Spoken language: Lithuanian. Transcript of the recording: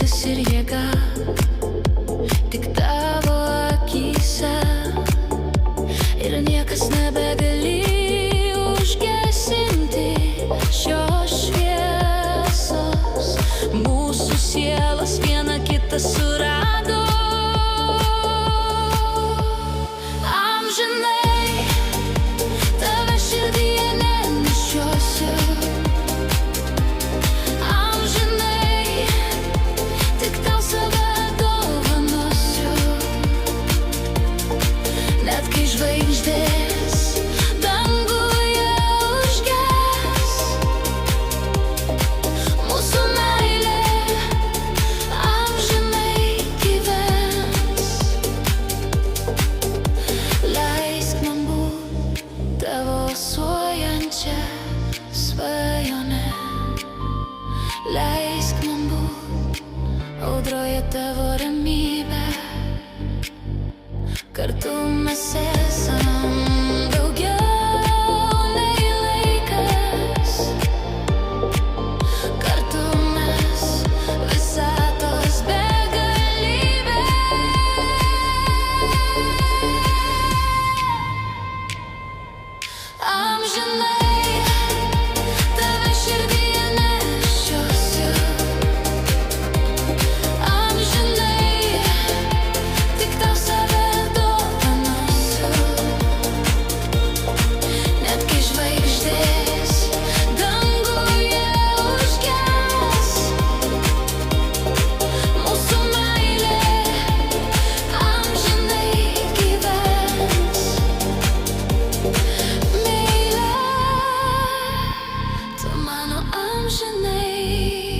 viltis ir jėga tik tavo akyse, ir niekas nebegali užgesinti šios šviesos. Mūsų sielas viena kitą surado. Amžinai tave širdyje nenešiosiu. Amžinai tik tau save dovanosiu. Net kai žvaigždės danguje užges, mūsų meilė amžinai gyvens. Leisk man būt tavo alsuojančia svajone. Leisk man būt audroje tavo ramybė. Kartu mes esam daugiau nei laikas. Kartu mes visatos begalybė. Amžinai tave širdyje nešiosiu. Amžinai tik tau save dovanosiu. Net kai žvaigždės danguje užges, mūsų meilė amžinai gyvens. Meile, tu mano amžinai